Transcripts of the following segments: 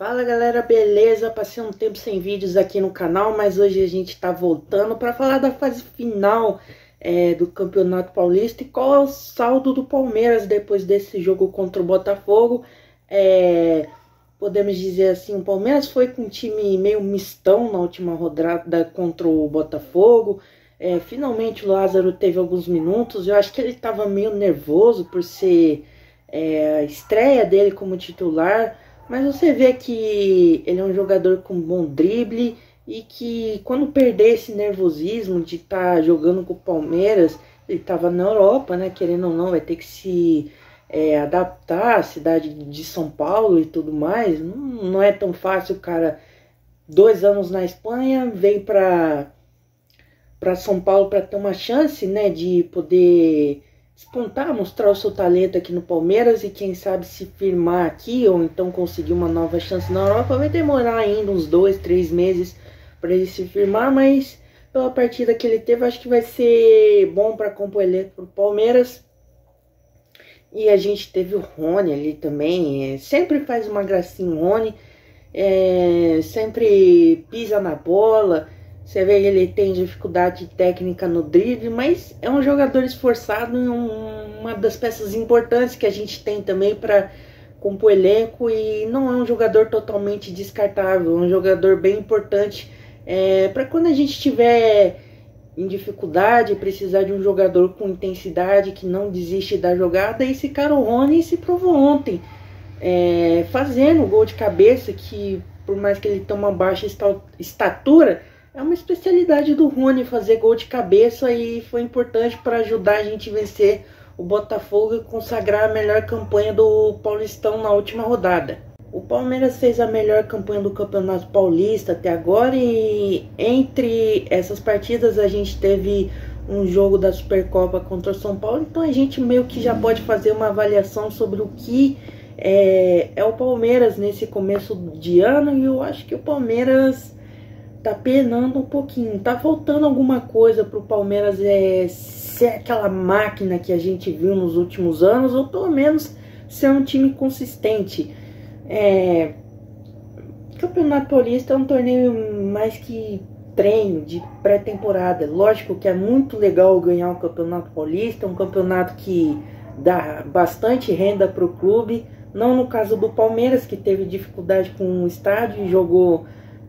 Fala galera, beleza? Passei um tempo sem vídeos aqui no canal, mas hoje a gente tá voltando para falar da fase final do Campeonato Paulista e qual é o saldo do Palmeiras depois desse jogo contra o Botafogo. Podemos dizer assim, o Palmeiras foi com um time meio mistão na última rodada contra o Botafogo. Finalmente o Lázaro teve alguns minutos, eu acho que ele estava meio nervoso por ser a estreia dele como titular. Mas você vê que ele é um jogador com bom drible e que quando perder esse nervosismo de estar jogando com o Palmeiras, ele estava na Europa, né? Querendo ou não, vai ter que se adaptar à cidade de São Paulo e tudo mais. Não é tão fácil, cara. 2 anos na Espanha, vem para São Paulo para ter uma chance, né? De poder despontar, mostrar o seu talento aqui no Palmeiras e quem sabe se firmar aqui ou então conseguir uma nova chance na Europa. Vai demorar ainda uns 2, 3 meses para ele se firmar, mas pela partida que ele teve, acho que vai ser bom para compor elenco para o Palmeiras. E a gente teve o Rony ali também, sempre faz uma gracinha o Rony, sempre pisa na bola. Você vê que ele tem dificuldade técnica no drible, mas é um jogador esforçado e uma das peças importantes que a gente tem também para compor elenco. E não é um jogador totalmente descartável, é um jogador bem importante para quando a gente estiver em dificuldade, precisar de um jogador com intensidade, que não desiste da jogada. E esse cara, o Rony, se provou ontem, fazendo o gol de cabeça, que por mais que ele tenha uma baixa estatura, é uma especialidade do Rony fazer gol de cabeça e foi importante para ajudar a gente a vencer o Botafogo e consagrar a melhor campanha do Paulistão na última rodada. O Palmeiras fez a melhor campanha do Campeonato Paulista até agora e entre essas partidas a gente teve um jogo da Supercopa contra o São Paulo, então a gente meio que já pode fazer uma avaliação sobre o que é o Palmeiras nesse começo de ano. E eu acho que o Palmeiras tá penando um pouquinho, tá faltando alguma coisa pro Palmeiras ser aquela máquina que a gente viu nos últimos anos, ou pelo menos ser um time consistente. Campeonato Paulista é um torneio mais que treino, de pré-temporada. Lógico que é muito legal ganhar o Campeonato Paulista, um campeonato que dá bastante renda pro clube, não no caso do Palmeiras, que teve dificuldade com o estádio e jogou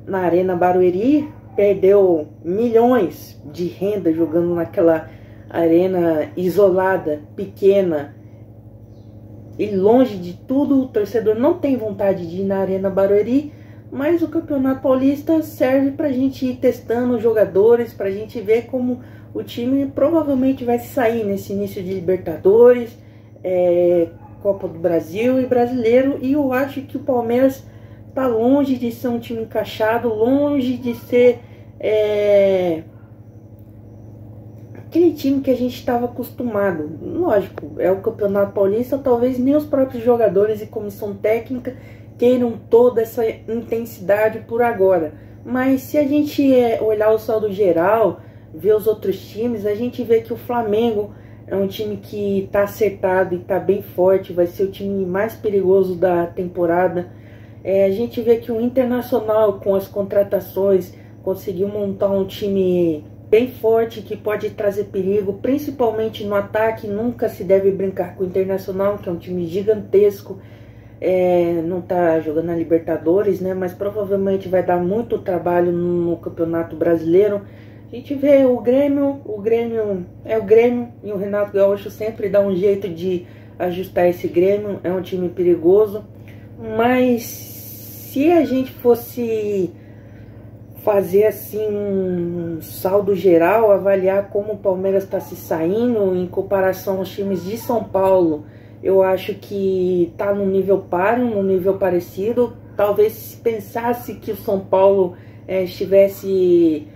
na Arena Barueri, perdeu milhões de renda jogando naquela arena isolada, pequena e longe de tudo. O torcedor não tem vontade de ir na Arena Barueri, mas o Campeonato Paulista serve para a gente ir testando os jogadores, para a gente ver como o time provavelmente vai sair nesse início de Libertadores, Copa do Brasil e Brasileiro. E eu acho que o Palmeiras tá longe de ser um time encaixado, longe de ser aquele time que a gente estava acostumado. Lógico, é o Campeonato Paulista, talvez nem os próprios jogadores e comissão técnica queiram toda essa intensidade por agora. Mas se a gente olhar o saldo geral, ver os outros times, a gente vê que o Flamengo é um time que está acertado e está bem forte, vai ser o time mais perigoso da temporada. A gente vê que o Internacional, com as contratações, conseguiu montar um time bem forte que pode trazer perigo, principalmente no ataque. Nunca se deve brincar com o Internacional, que é um time gigantesco. Não está jogando na Libertadores, né? Mas provavelmente vai dar muito trabalho no Campeonato Brasileiro. A gente vê o Grêmio é o Grêmio, e o Renato Gaúcho sempre dá um jeito de ajustar esse Grêmio. É um time perigoso, mas se a gente fosse fazer assim um saldo geral, avaliar como o Palmeiras está se saindo em comparação aos times de São Paulo, eu acho que está num nível páreo, num nível parecido. Talvez se pensasse que o São Paulo estivesse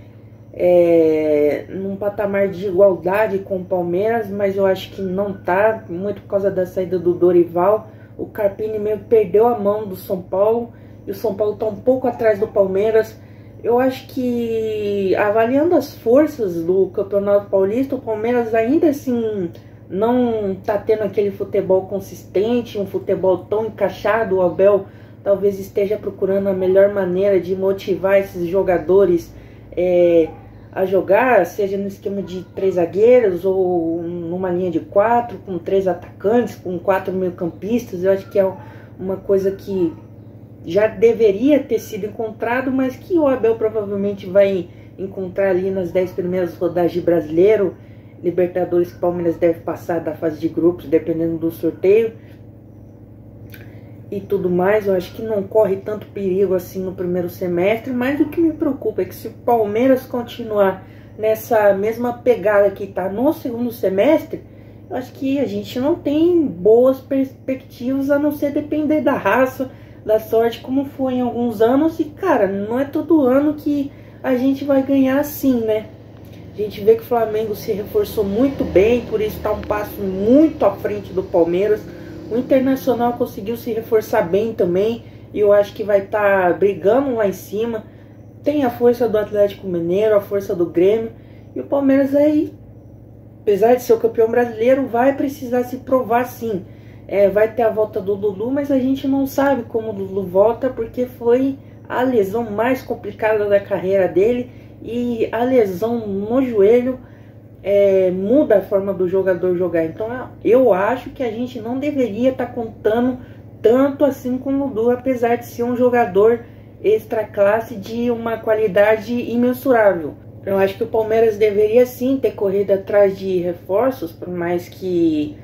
num patamar de igualdade com o Palmeiras, mas eu acho que não está, muito por causa da saída do Dorival. O Carpini meio que perdeu a mão do São Paulo e o São Paulo está um pouco atrás do Palmeiras. Eu acho que, avaliando as forças do Campeonato Paulista, o Palmeiras ainda assim não está tendo aquele futebol consistente, um futebol tão encaixado. O Abel talvez esteja procurando a melhor maneira de motivar esses jogadores a jogar, seja no esquema de 3 zagueiros ou numa linha de 4, com 3 atacantes, com 4 meio-campistas. Eu acho que é uma coisa que já deveria ter sido encontrado, mas que o Abel provavelmente vai encontrar ali nas 10 primeiras rodadas de Brasileiro, Libertadores, que o Palmeiras deve passar da fase de grupos, dependendo do sorteio e tudo mais. Eu acho que não corre tanto perigo assim no primeiro semestre, mas o que me preocupa é que se o Palmeiras continuar nessa mesma pegada que está no segundo semestre, eu acho que a gente não tem boas perspectivas, a não ser depender da raça, da sorte, como foi em alguns anos. E cara, não é todo ano que a gente vai ganhar assim, né? A gente vê que o Flamengo se reforçou muito bem, por isso está um passo muito à frente do Palmeiras. O Internacional conseguiu se reforçar bem também, e eu acho que vai estar brigando lá em cima. Tem a força do Atlético Mineiro, a força do Grêmio, e o Palmeiras aí, apesar de ser o campeão brasileiro, vai precisar se provar sim. Vai ter a volta do Dudu, mas a gente não sabe como o Dudu volta, porque foi a lesão mais complicada da carreira dele, e a lesão no joelho muda a forma do jogador jogar. Então eu acho que a gente não deveria estar contando tanto assim com o Dudu, apesar de ser um jogador extra classe de uma qualidade imensurável. Eu acho que o Palmeiras deveria sim ter corrido atrás de reforços, por mais que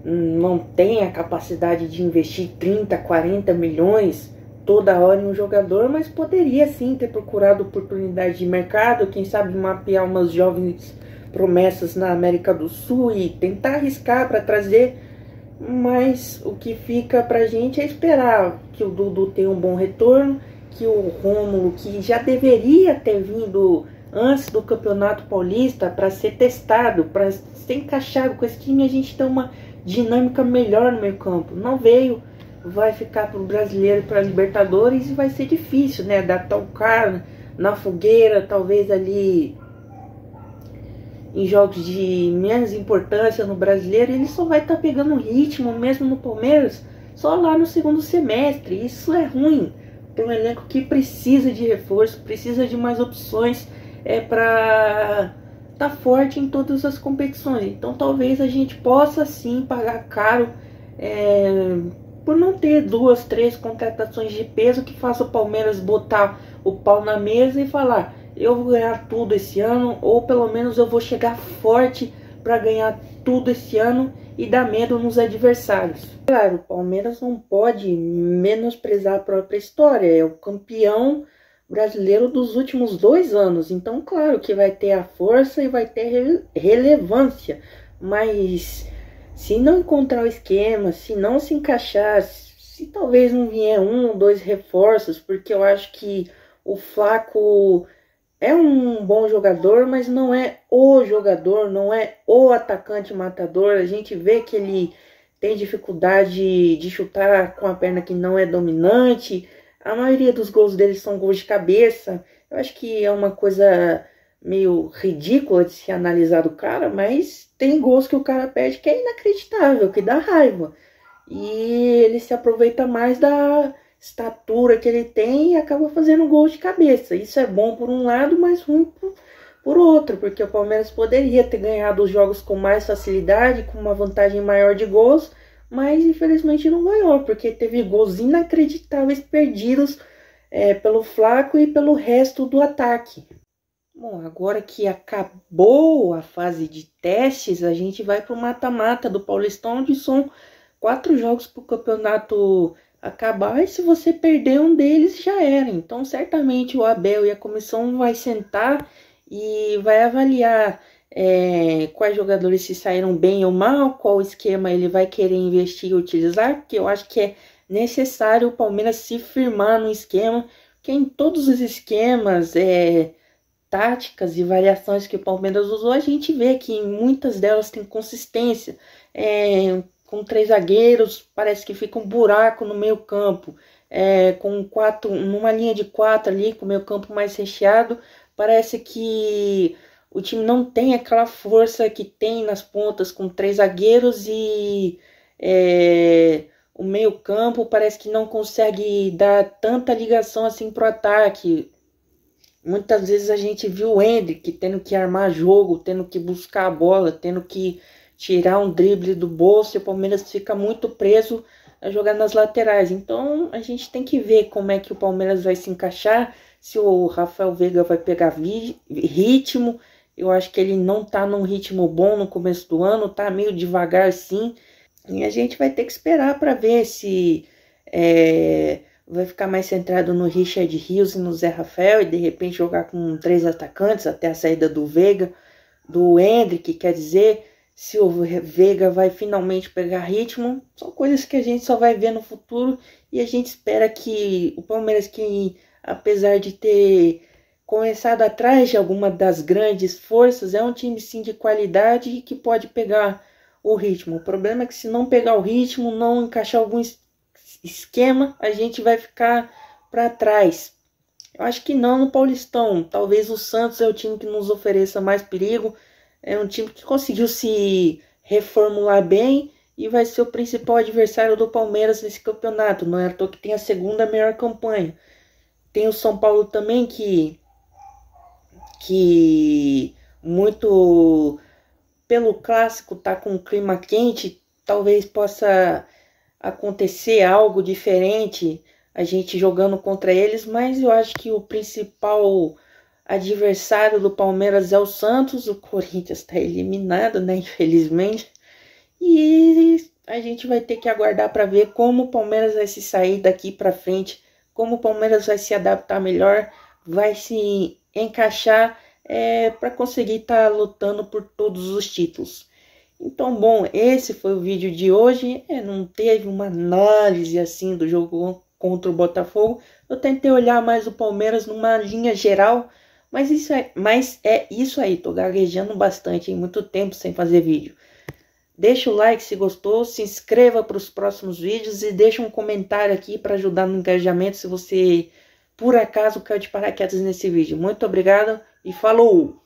não tenha a capacidade de investir 30, 40 milhões toda hora em um jogador, mas poderia sim ter procurado oportunidade de mercado, quem sabe mapear umas jovens promessas na América do Sul e tentar arriscar para trazer. Mas o que fica pra gente é esperar que o Dudu tenha um bom retorno, que o Rômulo, que já deveria ter vindo antes do Campeonato Paulista para ser testado, para ser encaixado com esse time, a gente tem uma dinâmica melhor no meio campo. Não veio, vai ficar para o Brasileiro e para a Libertadores, e vai ser difícil, né? Adaptar o cara na fogueira, talvez ali em jogos de menos importância no Brasileiro. Ele só vai estar pegando ritmo mesmo no Palmeiras só lá no segundo semestre. Isso é ruim para um elenco que precisa de reforço, precisa de mais opções para estar forte em todas as competições. Então talvez a gente possa sim pagar caro por não ter 2, 3 contratações de peso que faça o Palmeiras botar o pau na mesa e falar: eu vou ganhar tudo esse ano, ou pelo menos eu vou chegar forte para ganhar tudo esse ano e dar medo nos adversários. Claro, o Palmeiras não pode menosprezar a própria história, é o campeão brasileiro dos últimos 2 anos, então claro que vai ter a força e vai ter relevância, mas se não encontrar o esquema, se não se encaixar, se talvez não vier 1 ou 2 reforços, porque eu acho que o Flaco é um bom jogador, mas não é o jogador, não é o atacante matador. A gente vê que ele tem dificuldade de chutar com a perna que não é dominante. A maioria dos gols dele são gols de cabeça. Eu acho que é uma coisa meio ridícula de se analisar do cara, mas tem gols que o cara perde que é inacreditável, que dá raiva. E ele se aproveita mais da estatura que ele tem e acaba fazendo gol de cabeça. Isso é bom por um lado, mas ruim por outro, porque o Palmeiras poderia ter ganhado os jogos com mais facilidade, com uma vantagem maior de gols, mas infelizmente não ganhou, porque teve gols inacreditáveis perdidos pelo Flaco e pelo resto do ataque. Bom, agora que acabou a fase de testes, a gente vai para o mata-mata do Paulistão, onde são 4 jogos para o campeonato acabar, e se você perder um deles já era. Então certamente o Abel e a comissão vai sentar e vai avaliar quais jogadores se saíram bem ou mal, qual esquema ele vai querer investir e utilizar, porque eu acho que é necessário o Palmeiras se firmar no esquema, que em todos os esquemas, táticas e variações que o Palmeiras usou, a gente vê que em muitas delas tem consistência. Com 3 zagueiros, parece que fica um buraco no meio campo. Com 4, numa linha de 4 ali, com o meio campo mais recheado, parece que o time não tem aquela força que tem nas pontas, com 3 zagueiros e o meio-campo parece que não consegue dar tanta ligação assim pro ataque. Muitas vezes a gente viu o Endrick tendo que armar jogo, tendo que buscar a bola, tendo que tirar um drible do bolso, e o Palmeiras fica muito preso a jogar nas laterais. Então a gente tem que ver como é que o Palmeiras vai se encaixar, se o Rafael Veiga vai pegar ritmo. Eu acho que ele não tá num ritmo bom no começo do ano, tá meio devagar sim. E a gente vai ter que esperar para ver se vai ficar mais centrado no Richard Rios e no Zé Rafael, e de repente jogar com 3 atacantes até a saída do Veiga, do Endrick, quer dizer, se o Veiga vai finalmente pegar ritmo. São coisas que a gente só vai ver no futuro, e a gente espera que o Palmeiras, que apesar de ter começado atrás de alguma das grandes forças, é um time sim de qualidade e que pode pegar o ritmo. O problema é que se não pegar o ritmo, não encaixar algum esquema, a gente vai ficar para trás. Eu acho que não no Paulistão. Talvez o Santos é o time que nos ofereça mais perigo. É um time que conseguiu se reformular bem e vai ser o principal adversário do Palmeiras nesse campeonato. Não é à toa que tem a segunda melhor campanha. Tem o São Paulo também que muito pelo clássico tá com um clima quente, talvez possa acontecer algo diferente a gente jogando contra eles, mas eu acho que o principal adversário do Palmeiras é o Santos. O Corinthians está eliminado, né, infelizmente, e a gente vai ter que aguardar para ver como o Palmeiras vai se sair daqui para frente, como o Palmeiras vai se adaptar melhor, vai se encaixar para conseguir estar lutando por todos os títulos. Então, bom, esse foi o vídeo de hoje. Não teve uma análise assim do jogo contra o Botafogo. Eu tentei olhar mais o Palmeiras numa linha geral, mas é isso aí. Tô gaguejando bastante, em muito tempo sem fazer vídeo. Deixa o like se gostou, se inscreva para os próximos vídeos e deixa um comentário aqui para ajudar no engajamento se você por acaso caiu de paraquedas nesse vídeo. Muito obrigado e falou!